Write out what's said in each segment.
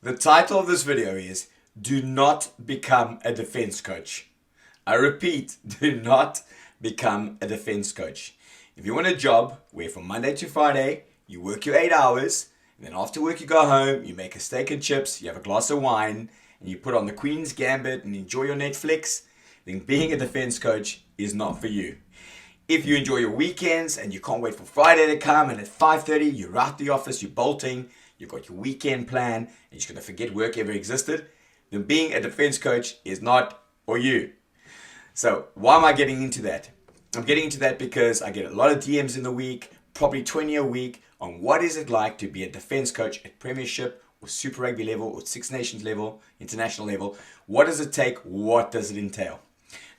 The title of this video is Do Not Become a Defense Coach. I repeat, do not become a defense coach. If you want a job where from Monday to Friday you work your 8 hours, and then after work you go home, you make a steak and chips, you have a glass of wine, and you put on the Queen's Gambit and enjoy your Netflix, then being a defense coach is not for you. If you enjoy your weekends and you can't wait for Friday to come, and at 5:30 you're out the office, you're bolting, you've got your weekend plan, and you're just going to forget work ever existed, then being a defense coach is not for you. So why am I getting into that? I'm getting into that because I get a lot of DMs in the week, probably 20 a week, on what is it like to be a defense coach at Premiership or Super Rugby level or Six Nations level, international level. What does it take? What does it entail?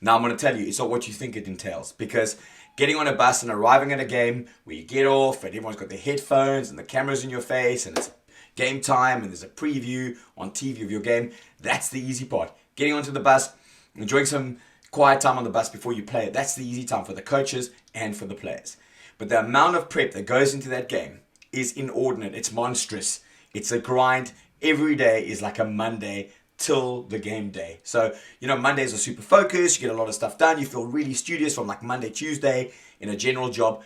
Now I'm going to tell you, it's not what you think it entails, because getting on a bus and arriving at a game where you get off and everyone's got their headphones and the camera's in your face and it's game time and there's a preview on TV of your game, that's the easy part. Getting onto the bus, enjoying some quiet time on the bus before you play, that's the easy time for the coaches and for the players. But the amount of prep that goes into that game is inordinate. It's monstrous. It's a grind. Every day is like a Monday till the game day. So, Mondays are super focused. You get a lot of stuff done. You feel really studious from like Monday, Tuesday in a general job.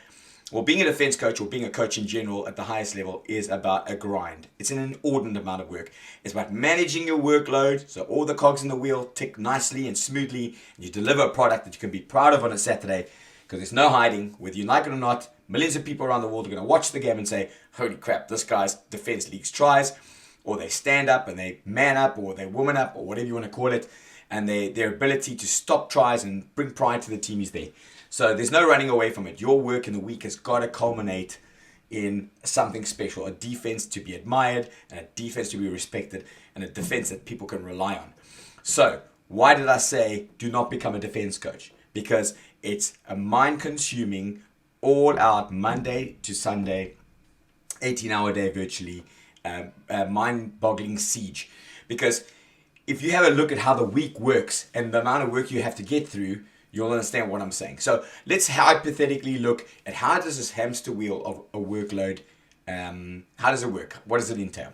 Well, being a defense coach or being a coach in general at the highest level is about a grind. It's an inordinate amount of work. It's about managing your workload so all the cogs in the wheel tick nicely and smoothly, and you deliver a product that you can be proud of on a Saturday, because there's no hiding. Whether you like it or not, millions of people around the world are going to watch the game and say, holy crap, this guy's defense leagues tries, or they stand up and they man up, or they woman up, or whatever you want to call it, and their ability to stop tries and bring pride to the team is there. So there's no running away from it. Your work in the week has got to culminate in something special, a defense to be admired, and a defense to be respected, and a defense that people can rely on. So why did I say do not become a defense coach? Because it's a mind-consuming, all-out Monday to Sunday, 18-hour day virtually, mind-boggling siege. Because if you have a look at how the week works and the amount of work you have to get through, you'll understand what I'm saying. So let's hypothetically look at how does this hamster wheel of a workload, how does it work? What does it entail?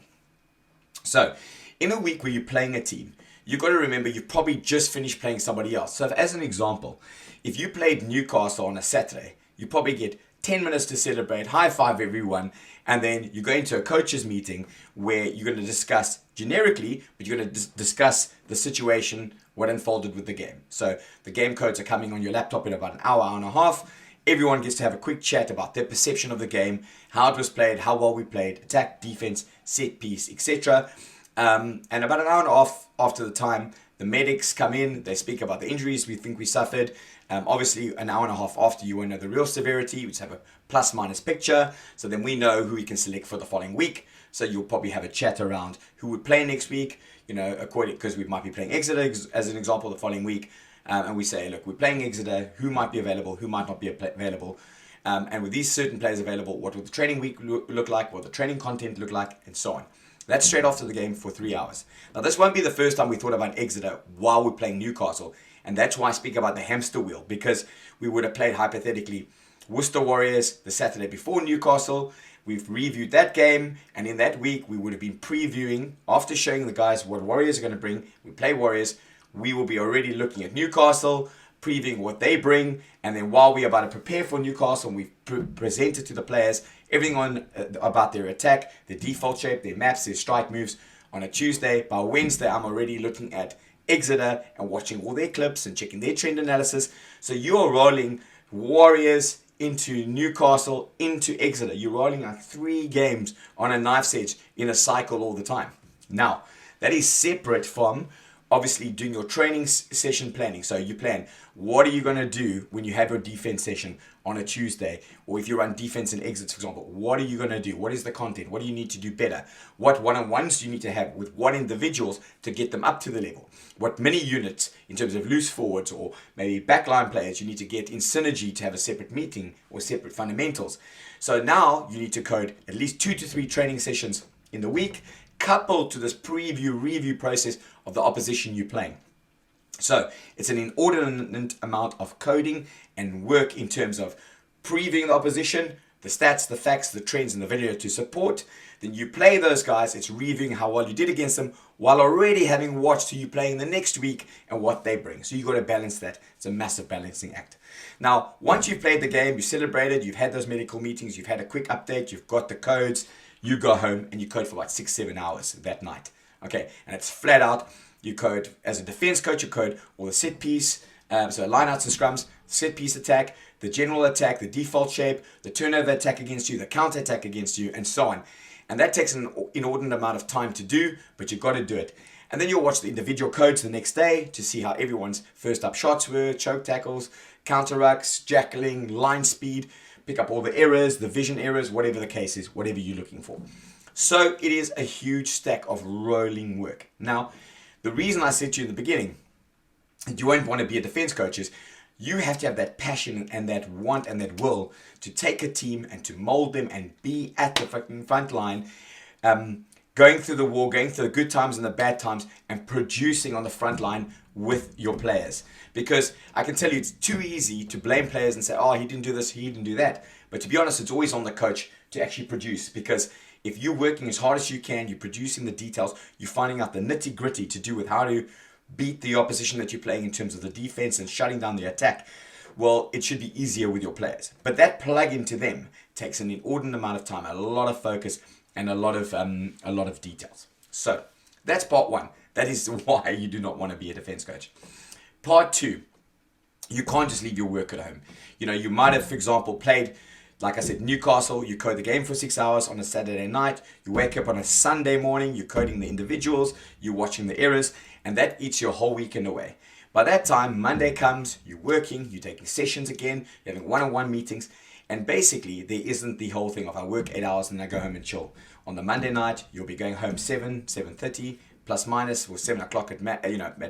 So in a week where you're playing a team, you've got to remember you've probably just finished playing somebody else. So as an example, if you played Newcastle on a Saturday, you probably get 10 minutes to celebrate, high five everyone, and then you go into a coaches meeting where you're going to discuss generically, but you're going to discuss the situation, what unfolded with the game. So the game codes are coming on your laptop in about an hour, hour and a half. Everyone gets to have a quick chat about their perception of the game, how it was played, how well we played, attack, defense, set piece, etc. And about an hour and a half after the time, the medics come in, they speak about the injuries we think we suffered. Obviously, an hour and a half after, you won't know the real severity. We just have a plus minus picture. So then we know who we can select for the following week. So you'll probably have a chat around who would play next week, according, because we might be playing Exeter as an example the following week. And we say, look, we're playing Exeter, who might be available, who might not be available. And with these certain players available, what will the training week look like, what will the training content look like, and so on. That's straight after the game for 3 hours. Now, this won't be the first time we thought about Exeter while we're playing Newcastle. And that's why I speak about the hamster wheel, because we would have played hypothetically Worcester Warriors the Saturday before Newcastle. We've reviewed that game, and in that week we would have been previewing, after showing the guys what Warriors are going to bring. We play Warriors, we will be already looking at Newcastle, previewing what they bring, and then while we're about to prepare for Newcastle, we've presented to the players everything on about their attack, their default shape, their maps, their strike moves on a Tuesday. By Wednesday, I'm already looking at Exeter and watching all their clips and checking their trend analysis. So you're rolling Warriors into Newcastle into Exeter. You're rolling like 3 games on a knife's edge in a cycle all the time. Now, that is separate from obviously doing your training session planning. So you plan, what are you going to do when you have your defense session on a Tuesday? Or if you run defense and exits, for example, what are you going to do? What is the content? What do you need to do better? What one-on-ones do you need to have with what individuals to get them up to the level? What mini units in terms of loose forwards or maybe backline players you need to get in synergy to have a separate meeting or separate fundamentals? So now you need to code at least 2 to 3 training sessions in the week, coupled to this review process of the opposition you're playing. So it's an inordinate amount of coding and work in terms of previewing the opposition, the stats, the facts, the trends, and the video to support. Then you play those guys. It's reviewing how well you did against them while already having watched who you playing the next week and what they bring. So you've got to balance that. It's a massive balancing act. Now, once you've played the game, you celebrated, you've had those medical meetings, you've had a quick update, you've got the codes, you go home and you code for about 6-7 hours that night. Okay, and it's flat out. You code as a defense coach, you code all the set piece, so lineouts and scrums, set piece attack, the general attack, the default shape, the turnover attack against you, the counter attack against you, and so on. And that takes an inordinate amount of time to do, but you've got to do it. And then you'll watch the individual codes the next day to see how everyone's first up shots were, choke tackles, counter rucks, jackling, line speed, pick up all the errors, the vision errors, whatever the case is, whatever you're looking for. So it is a huge stack of rolling work. Now, the reason I said to you in the beginning that you won't want to be a defense coach is you have to have that passion and that want and that will to take a team and to mold them and be at the fucking front line, going through the war, going through the good times and the bad times, and producing on the front line with your players. Because I can tell you, it's too easy to blame players and say, oh, he didn't do this, he didn't do that. But to be honest, it's always on the coach to actually produce. Because if you're working as hard as you can, you're producing the details, you're finding out the nitty gritty to do with how to beat the opposition that you're playing in terms of the defense and shutting down the attack, well, it should be easier with your players. But that plug into them takes an inordinate amount of time, a lot of focus, and a lot of details. So that's part one. That is why you do not want to be a defense coach. Part two, you can't just leave your work at home. You know, you might have, for example, played, like I said, Newcastle, you code the game for 6 hours on a Saturday night, you wake up on a Sunday morning, you're coding the individuals, you're watching the errors, and that eats your whole weekend away. By that time, Monday comes, you're working, you're taking sessions again, you're having one-on-one meetings, and basically there isn't the whole thing of I work 8 hours and I go home and chill. On the Monday night, you'll be going home 7:30, plus minus, or 7 o'clock at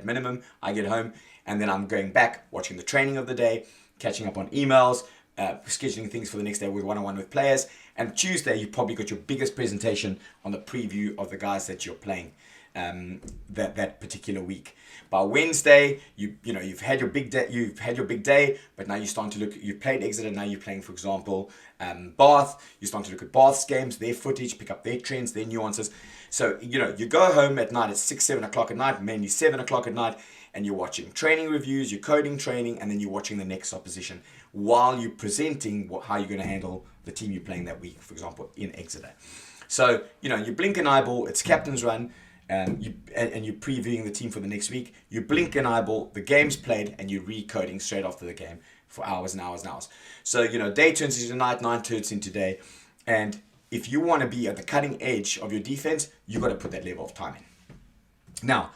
minimum, I get home, and then I'm going back, watching the training of the day, catching up on emails, scheduling things for the next day with one-on-one with players. And Tuesday, you probably got your biggest presentation on the preview of the guys that you're playing that particular week. By Wednesday, you've had your big day, but now you're starting to look. You've played Exeter, now you're playing, for example, Bath. You're starting to look at Bath's games, their footage, pick up their trends, their nuances. So you go home at night at 6-7 o'clock at night, mainly 7 o'clock at night, and you're watching training reviews, you're coding training, and then you're watching the next opposition while you're presenting how you're going to handle the team you're playing that week, for example, in Exeter. So, you blink an eyeball, it's captain's run, and you're previewing the team for the next week. You blink an eyeball, the game's played, and you're recoding straight after the game for hours and hours and hours. So, day turns into night, night turns into day, and if you want to be at the cutting edge of your defense, you've got to put that level of time in. Now,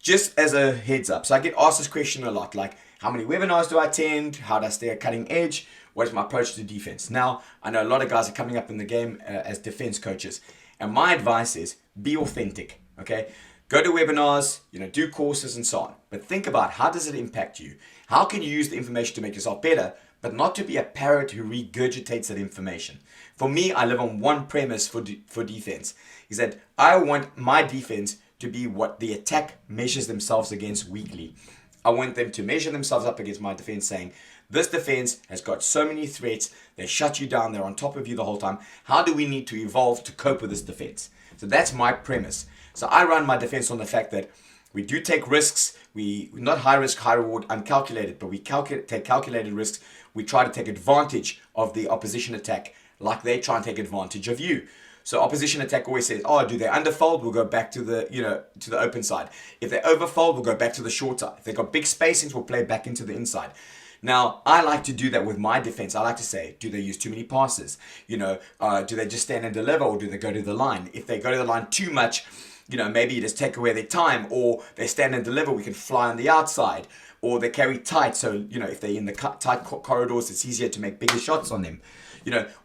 just as a heads up, so I get asked this question a lot, like, how many webinars do I attend? How do I stay at cutting edge? What is my approach to defense? Now, I know a lot of guys are coming up in the game as defense coaches, and my advice is be authentic, okay? Go to webinars, do courses and so on, but think about how does it impact you? How can you use the information to make yourself better, but not to be a parrot who regurgitates that information? For me, I live on one premise for defense, is that I want my defense to be what the attack measures themselves against weekly. I want them to measure themselves up against my defense, saying, this defense has got so many threats, they shut you down, they're on top of you the whole time. How do we need to evolve to cope with this defense? So that's my premise. So I run my defense on the fact that we do take risks. We're not high risk, high reward, uncalculated, but we take calculated risks. We try to take advantage of the opposition attack like they try and take advantage of you. So opposition attack always says, oh, do they underfold? We'll go back to the, to the open side. If they overfold, we'll go back to the short side. If they've got big spacings, we'll play back into the inside. Now, I like to do that with my defense. I like to say, do they use too many passes? Do they just stand and deliver, or do they go to the line? If they go to the line too much, maybe you just take away their time, or they stand and deliver, we can fly on the outside, or they carry tight. So, if they're in the tight corridors, it's easier to make bigger shots on them.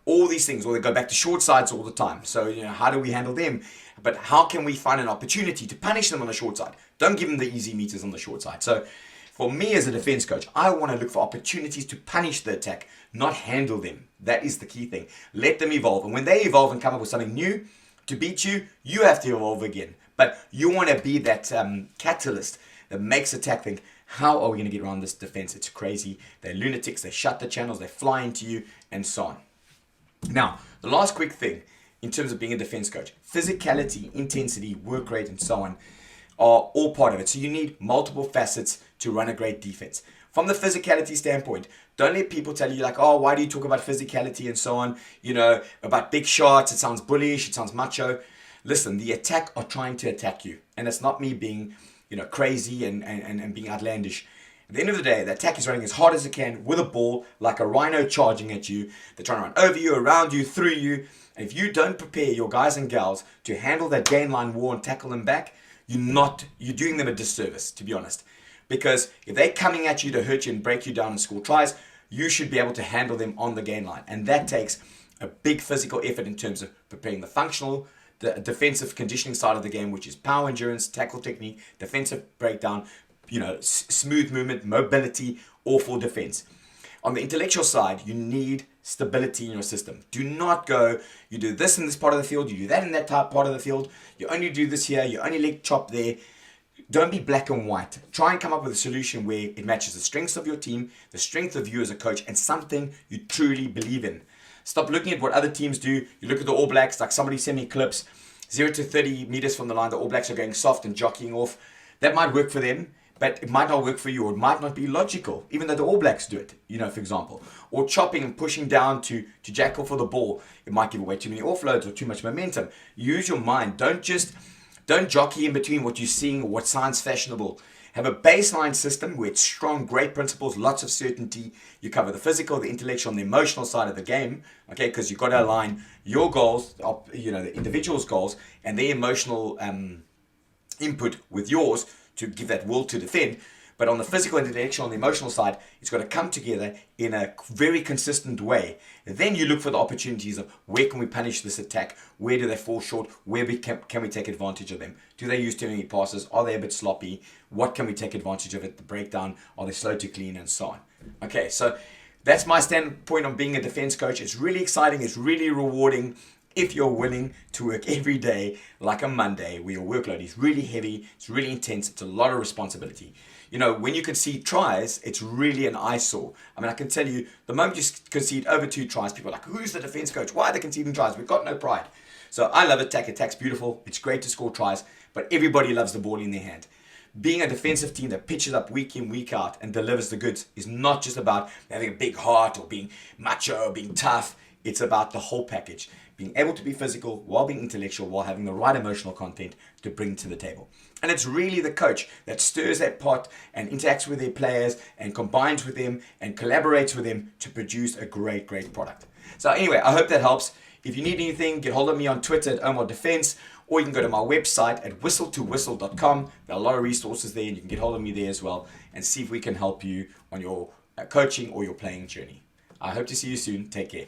All these things, or they go back to short sides all the time. So, how do we handle them? But how can we find an opportunity to punish them on the short side? Don't give them the easy meters on the short side. So, for me as a defense coach, I want to look for opportunities to punish the attack, not handle them. That is the key thing. Let them evolve. And when they evolve and come up with something new to beat you, you have to evolve again. But you want to be that catalyst that makes attack think, how are we going to get around this defense? It's crazy. They're lunatics. They shut the channels. They fly into you and so on. Now, the last quick thing in terms of being a defense coach, physicality, intensity, work rate, and so on are all part of it. So you need multiple facets to run a great defense. From the physicality standpoint, don't let people tell you like, oh, why do you talk about physicality and so on? You know, about big shots. It sounds bullish. It sounds macho. Listen, the attack are trying to attack you. And it's not me being, crazy and being outlandish. At the end of the day, the attack is running as hard as it can with a ball, like a rhino charging at you. They're trying to run over you, around you, through you. And if you don't prepare your guys and gals to handle that gain line war and tackle them back, you're doing them a disservice, to be honest. Because if they're coming at you to hurt you and break you down and score tries, you should be able to handle them on the gain line. And that takes a big physical effort in terms of preparing the defensive conditioning side of the game, which is power, endurance, tackle technique, defensive breakdown, smooth movement, mobility, all for defense. On the intellectual side, you need stability in your system. Do not go, you do this in this part of the field, you do that in that part of the field, you only do this here, you only leg chop there. Don't be black and white. Try and come up with a solution where it matches the strengths of your team, the strength of you as a coach, and something you truly believe in. Stop looking at what other teams do. You look at the All Blacks, like somebody sent me clips, 0 to 30 meters from the line, the All Blacks are going soft and jockeying off. That might work for them, but it might not work for you, or it might not be logical, even though the All Blacks do it, for example. Or chopping and pushing down to jackal for the ball. It might give away too many offloads or too much momentum. Use your mind. Don't jockey in between what you're seeing or what sounds fashionable. Have a baseline system where it's strong, great principles, lots of certainty. You cover the physical, the intellectual, and the emotional side of the game, okay? Because you've got to align your goals, the individual's goals, and their emotional input with yours to give that will to defend. But on the physical, intellectual, and the emotional side, it's got to come together in a very consistent way. And then you look for the opportunities of where can we punish this attack? Where do they fall short? Where can we take advantage of them? Do they use too many passes? Are they a bit sloppy? What can we take advantage of at the breakdown? Are they slow to clean and so on? Okay, so that's my standpoint on being a defense coach. It's really exciting. It's really rewarding. If you're willing to work every day like a Monday where your workload is really heavy, it's really intense, it's a lot of responsibility. When you concede tries, it's really an eyesore. I mean, I can tell you, the moment you concede over 2 tries, people are like, who's the defense coach? Why are they conceding tries? We've got no pride. So I love attack. Attack's beautiful. It's great to score tries, but everybody loves the ball in their hand. Being a defensive team that pitches up week in, week out and delivers the goods is not just about having a big heart or being macho or being tough. It's about the whole package. Being able to be physical while being intellectual, while having the right emotional content to bring to the table. And it's really the coach that stirs that pot and interacts with their players and combines with them and collaborates with them to produce a great, great product. So anyway, I hope that helps. If you need anything, get hold of me on Twitter at Omar Defense, or you can go to my website at whistletowhistle.com. There are a lot of resources there, and you can get hold of me there as well and see if we can help you on your coaching or your playing journey. I hope to see you soon. Take care.